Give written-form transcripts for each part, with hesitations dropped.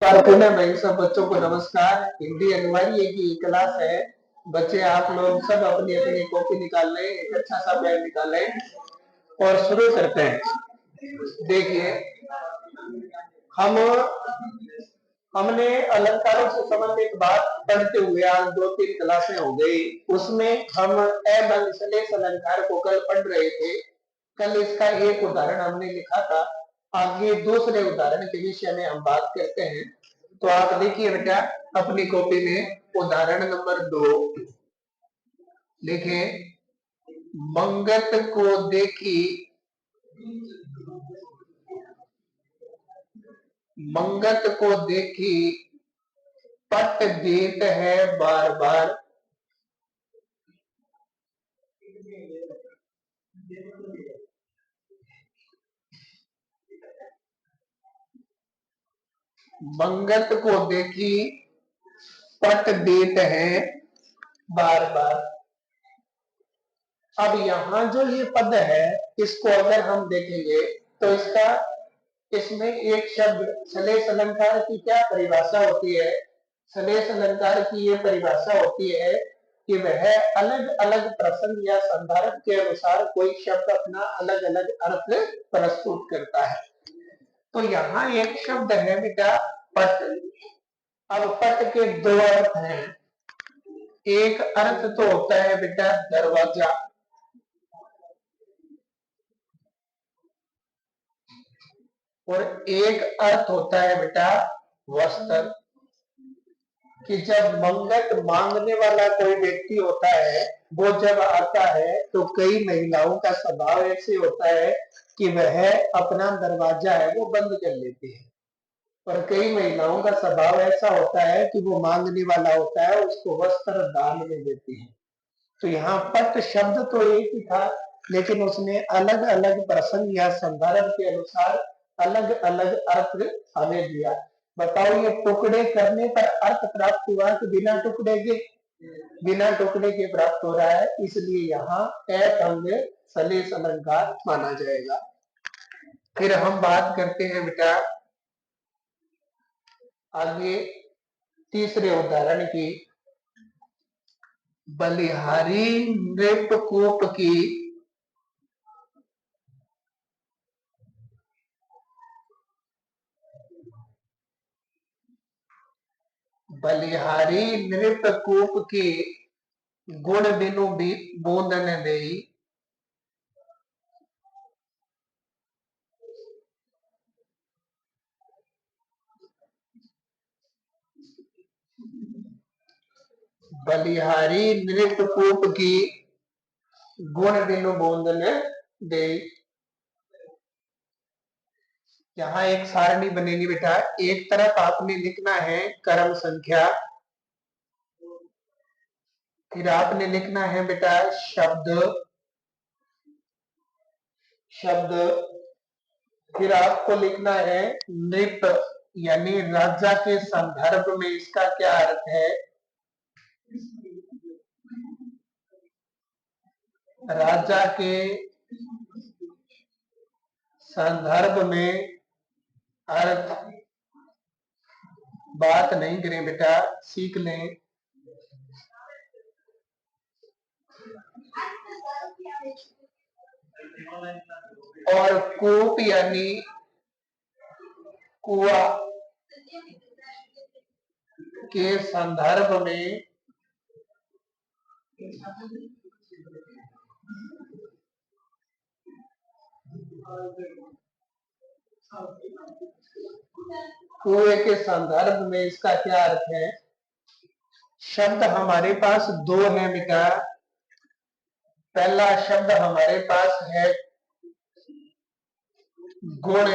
पुनः भाई सब बच्चों को नमस्कार। हिंदी अनिवार्य की क्लास है। बच्चे आप लोग सब अपनी अपनी कॉपी निकाल लें, एक अच्छा सा पेन निकाल लें और शुरू करते हैं। देखिए, हम हमने अलंकारों से संबंधित बात पढ़ते हुए आज 2-3 क्लासें हो गई। उसमें हम अवंश्लेष अलंकार को कल पढ़ रहे थे। कल इसका एक उदाहरण हमने लिखा था। आगे दूसरे उदाहरण के विषय में हम बात करते हैं। तो आप देखिए बेटा अपनी कॉपी में उदाहरण नंबर 2 लिखें। मंगत को देखी, मंगत को देखी पट देत है बार बार। मंगत को देखी पट देत है बार बार। अब यहाँ जो ये पद है, इसको अगर हम देखेंगे तो इसमें एक शब्द सलेश अलंकार की क्या परिभाषा होती है? सलेश अलंकार की ये परिभाषा होती है कि वह अलग अलग प्रसंग या संदर्भ के अनुसार कोई शब्द अपना अलग अलग अर्थ प्रस्तुत करता है। तो यहाँ एक शब्द है बेटा पट। अब पट के दो अर्थ हैं। एक अर्थ तो होता है बेटा दरवाजा, और एक अर्थ होता है बेटा वस्त्र। कि जब मंगत मांगने वाला कोई व्यक्ति होता है, वो जब आता है तो कई महिलाओं का स्वभाव ऐसे होता है कि वह अपना दरवाजा है वो बंद कर लेती है, और कई महिलाओं का स्वभाव ऐसा होता है कि वो मांगने वाला होता है उसको वस्त्र दान में देती है। तो यहाँ पट शब्द तो एक ही था, लेकिन उसने अलग अलग प्रसंग या संदर्भ के अनुसार अलग अलग अर्थ हमें दिया। बताओ ये टुकड़े करने पर अर्थ प्राप्त हुआ कि बिना टुकड़े के? बिना टुकड़े के प्राप्त हो रहा है, इसलिए यहाँ अंग सलेश अलंकार माना जाएगा। फिर हम बात करते हैं बेटा आगे तीसरे उदाहरण की। बलिहारी नृपकूप की, बलिहारी नृपकूप की गुण बिनु बूंदन देई। बलिहारी नृपकूप की गुण बिनु बूंदन देई। यहाँ एक सारणी बनेगी बेटा। एक तरफ आपने लिखना है कर्म संख्या, फिर आपने लिखना है बेटा शब्द, शब्द, फिर आपको लिखना है नृप यानी राजा के संदर्भ में इसका क्या अर्थ है। राजा के संदर्भ में अर्थ। बात नहीं करें बेटा, सीख लें। और कूप यानी कुआ के संदर्भ में कुएं के संदर्भ में इसका क्या अर्थ है। शब्द हमारे पास दो है बेटा। पहला शब्द हमारे पास है गुण,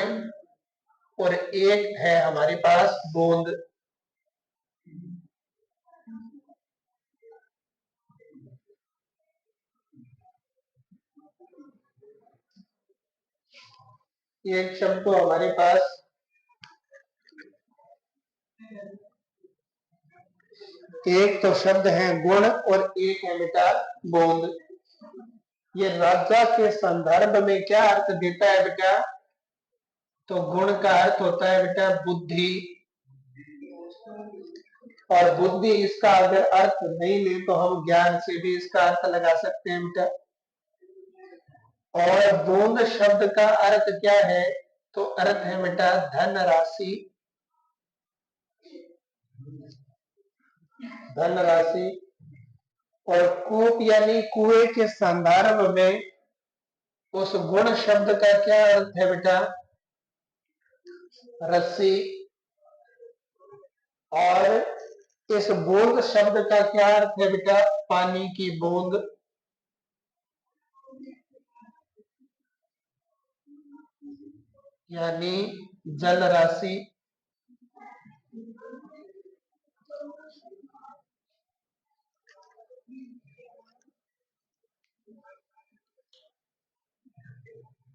और एक है हमारे पास बूंद। एक शब्द तो हमारे पास एक तो शब्द है गुण और एक है बेटा बूंद। ये राजा के संदर्भ में क्या अर्थ देता है बेटा? तो गुण का अर्थ होता है बेटा बुद्धि, और बुद्धि इसका अगर अर्थ नहीं ले तो हम ज्ञान से भी इसका अर्थ लगा सकते हैं बेटा। और बूंद शब्द का अर्थ क्या है? तो अर्थ है बेटा धन राशि। धन राशि। और कूप यानी कुएं के संदर्भ में उस गुण शब्द का क्या अर्थ है बेटा? रस्सी। और इस बूंद शब्द का क्या अर्थ है बेटा? पानी की बूंद। यानी जल राशि।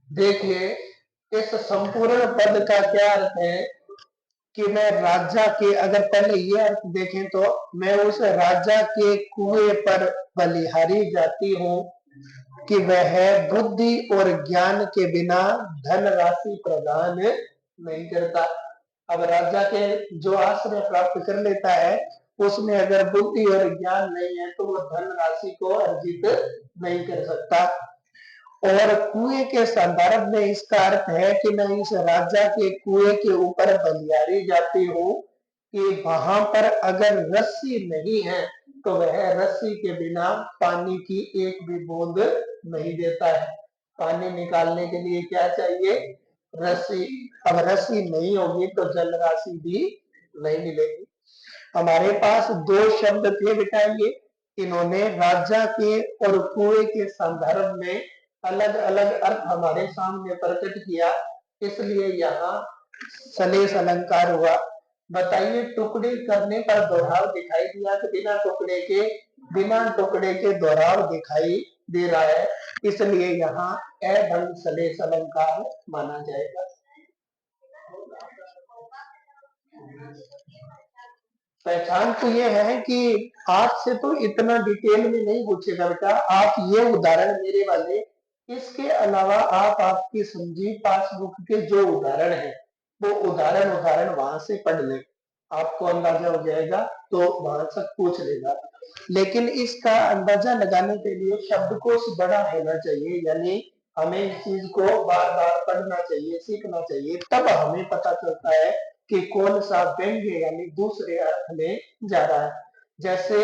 देखिए इस संपूर्ण पद का क्या अर्थ है कि मैं राजा के, अगर पहले ये अर्थ देखें तो मैं उस राजा के कुएं पर बलिहारी जाती हूँ कि वह बुद्धि और ज्ञान के बिना धन राशि प्रदान नहीं करता। अब राजा के जो आश्रय प्राप्त कर लेता है उसमें अगर बुद्धि और ज्ञान नहीं है तो वो धन राशि को अर्जित नहीं कर सकता। और कुएं के संदर्भ में इसका अर्थ है कि मैं इस राजा के कुएं के ऊपर बलियारी जाती हूँ कि वहां पर अगर रस्सी नहीं है तो वह रस्सी के बिना पानी की एक भी बूंद नहीं देता है। पानी निकालने के लिए क्या चाहिए? रस्सी। अब रस्सी नहीं होगी तो जल राशि भी नहीं मिलेगी। हमारे पास दो शब्द थे बेटा, ये इन्होंने राजा के और कुएं के संदर्भ में अलग अलग अर्थ हमारे सामने प्रकट किया, इसलिए यहाँ सलेस अलंकार हुआ। बताइए टुकड़े करने पर दोहराव दिखाई दिया कि बिना टुकड़े के दोहराव दिखाई दे रहा है, इसलिए यहाँ अभंग सलेस अलंकार माना जाएगा। पहचान तो ये है कि आपसे तो इतना डिटेल में नहीं पूछेगा बेटा, आप ये उदाहरण मेरे वाले, इसके अलावा आप आपकी समझी पासबुक के जो उदाहरण है वो उदाहरण वहां से पढ़ ले, आपको अंदाजा हो जाएगा, तो वहां से पूछ लेगा। लेकिन इसका अंदाजा लगाने के लिए शब्दकोश बड़ा होना चाहिए, यानी हमें इस चीज को बार बार पढ़ना चाहिए, सीखना चाहिए, तब हमें पता चलता है कि कौन सा व्यंग्य यानी दूसरे अर्थ में जा रहा है। जैसे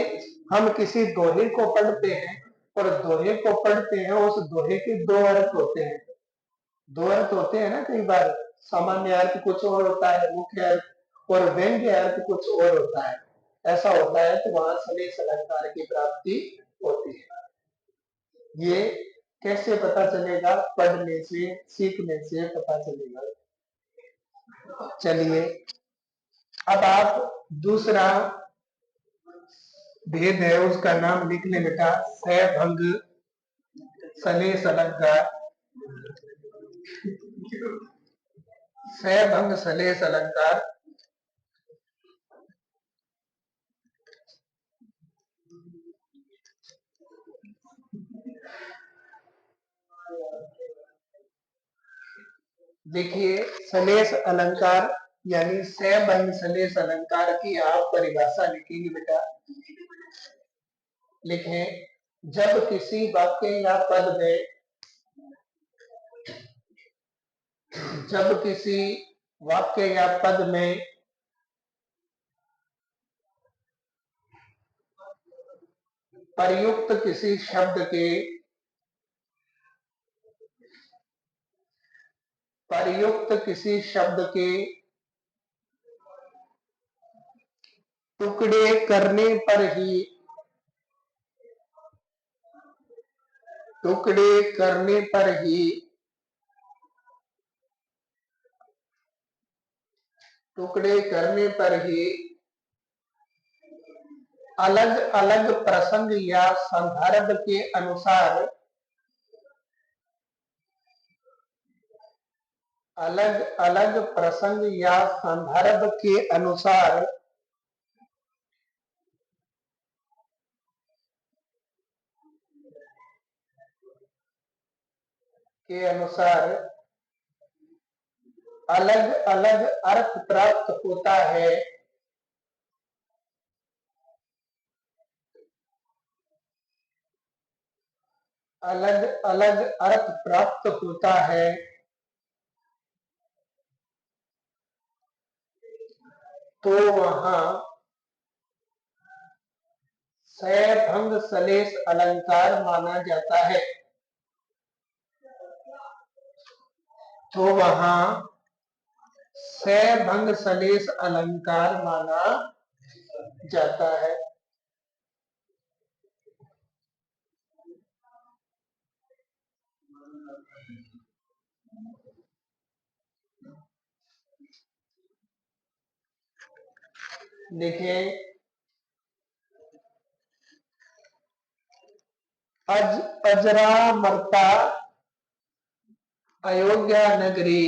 हम किसी दोहे को पढ़ते हैं और दोहे को पढ़ते हैं, उस दोहे के दो अर्थ होते हैं। दो अर्थ होते हैं ना, कई बार सामान्य अर्थ कुछ और होता है, मुख्य अर्थ और व्यंग्य अर्थ कुछ और होता है। ऐसा होता है तो वहां सलेस अलंकार की प्राप्ति होती है। ये कैसे पता चलेगा? पढ़ने से, सीखने से पता चलेगा। चलिए अब आप दूसरा भेद है उसका नाम लिख ले बेटा, सैभंग सलेस अलंकार। सैभंग सलेस अलंकार। देखिए सलेस अलंकार यानी सैभंग सलेस अलंकार की आप परिभाषा लिखेंगे बेटा। लिखें, जब किसी वाक्य या पद में, जब किसी वाक्य या पद में प्रयुक्त किसी शब्द के, प्रयुक्त किसी शब्द के टुकड़े करने पर ही, टुकड़े करने पर ही, टुकड़े करने पर ही अलग अलग प्रसंग या संदर्भ के अनुसार, अलग अलग प्रसंग या संदर्भ के अनुसार अलग अलग अर्थ प्राप्त होता है, अलग अलग अर्थ प्राप्त होता है तो वहां सैभंग सलेस अलंकार माना जाता है। तो वहां सैभंग सलेस अलंकार माना जाता है। देखिए, अजरा मरता अयोध्या नगरी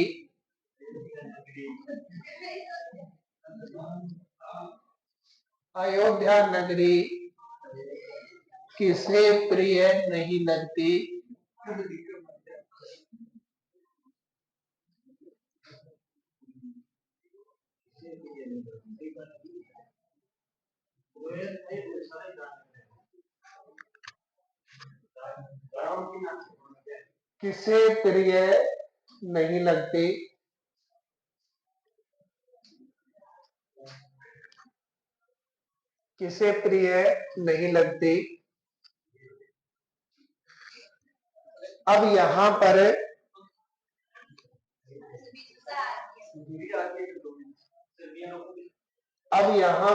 अयोध्या नगरी किसे प्रिय नहीं लगती। किसे प्रिय नहीं लगती। किसे प्रिय नहीं लगती। अब यहां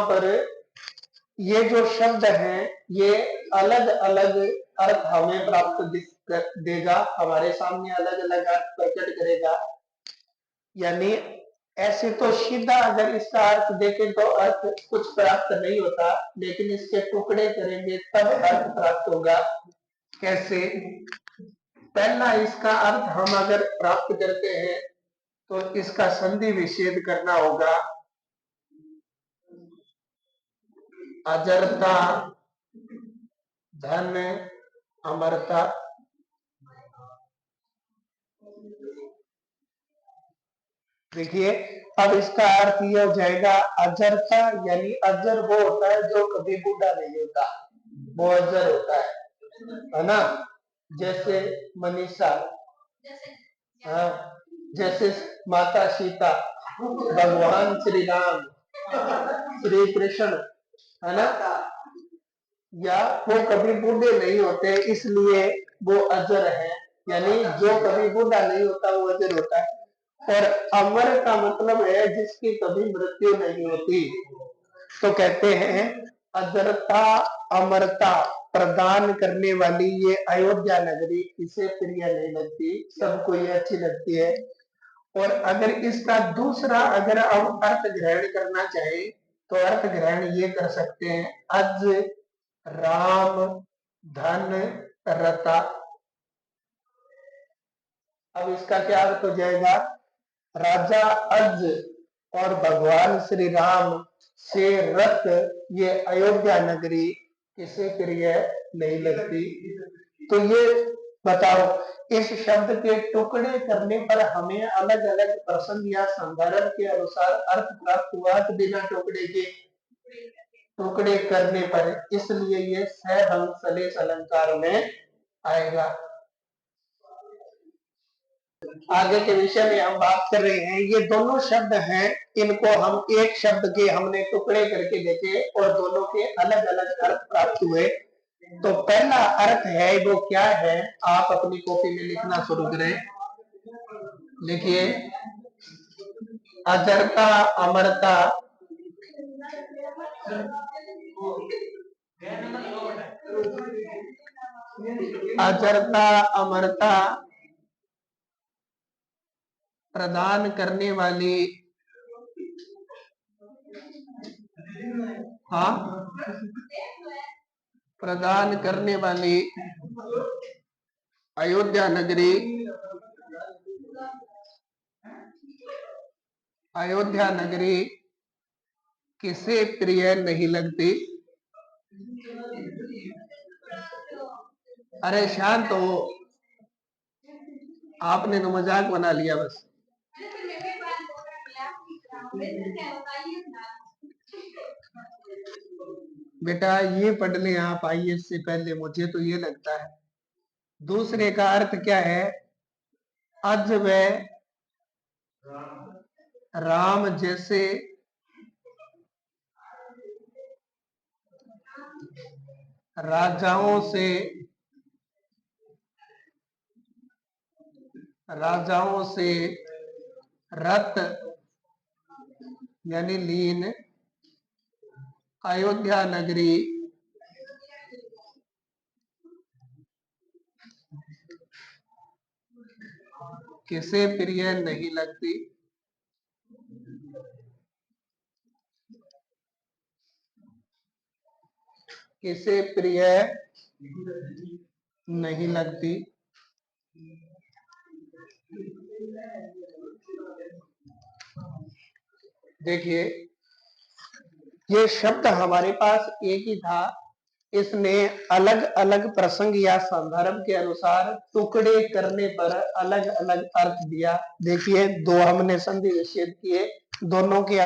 पर ये जो शब्द हैं ये अलग अलग अर्थ हमें प्राप्त देगा, हमारे सामने अलग अलग अर्थ प्रकट करेगा। यानी ऐसे तो सीधा अगर इसका अर्थ देखें तो अर्थ कुछ प्राप्त नहीं होता, लेकिन इसके टुकड़े करेंगे तब अर्थ प्राप्त होगा। कैसे? पहला इसका अर्थ हम अगर प्राप्त करते हैं तो इसका संधि विच्छेद करना होगा। अजरता, धन, अमरता। देखिए, अब इसका अर्थ ये हो जाएगा अजरता, यानी अजर वो होता है जो कभी बूढ़ा नहीं होता, वो अजर होता है ना। जैसे मनीषा, हाँ, जैसे माता सीता, भगवान श्री राम, श्री कृष्ण, है ना। या वो कभी बूढ़े नहीं होते, इसलिए वो अजर है। यानी जो कभी बूढ़ा नहीं होता वो अजर होता है। और अमर का मतलब है जिसकी कभी मृत्यु नहीं होती। तो कहते हैं अजरता अमरता प्रदान करने वाली ये अयोध्या नगरी किसे प्रिय नहीं लगती, सबको ये अच्छी लगती है। और अगर इसका दूसरा अगर हम अर्थ ग्रहण करना चाहें तो अर्थ ग्रहण ये कर सकते हैं अज राम धन रता। अब इसका क्या अर्थ हो जाएगा? राजा अज और भगवान श्री राम से रत ये अयोध्या नगरी किसे प्रिय नहीं लगती। तो ये बताओ, इस शब्द के टुकड़े करने पर हमें अलग अलग प्रसंग या संदर्भ के अनुसार अर्थ प्राप्त हुआ कि बिना टुकड़े के? टुकड़े करने पर, इसलिए ये सहभंग सलेस अलंकार में आएगा। आगे के विषय में हम बात कर रहे हैं, ये दोनों शब्द हैं, इनको हम एक शब्द के हमने टुकड़े करके देखे और दोनों के अलग अलग अर्थ प्राप्त हुए। तो पहला अर्थ है वो क्या है, आप अपनी कॉपी में लिखना शुरू करें। लिखिए, अजरता अमरता अजरता अमरता प्रदान करने वाली, हाँ, प्रदान करने वाली अयोध्या नगरी, अयोध्या नगरी किसे प्रिय नहीं लगती। अरे शांत हो, आपने तो मजाक बना लिया बस। बेटा ये पढ़ लें आप आईएएस से पहले, मुझे तो ये लगता है। दूसरे का अर्थ क्या है? अज व राम जैसे राजाओं से रत यानी लीन अयोध्या नगरी किसे प्रिय नहीं लगती। किसे प्रिय नहीं लगती। देखिए, ये शब्द हमारे पास एक ही था, इसने अलग अलग प्रसंग या संदर्भ के अनुसार टुकड़े करने पर अलग अलग अर्थ दिया। देखिए, दो हमने संधि विच्छेद किए, दोनों के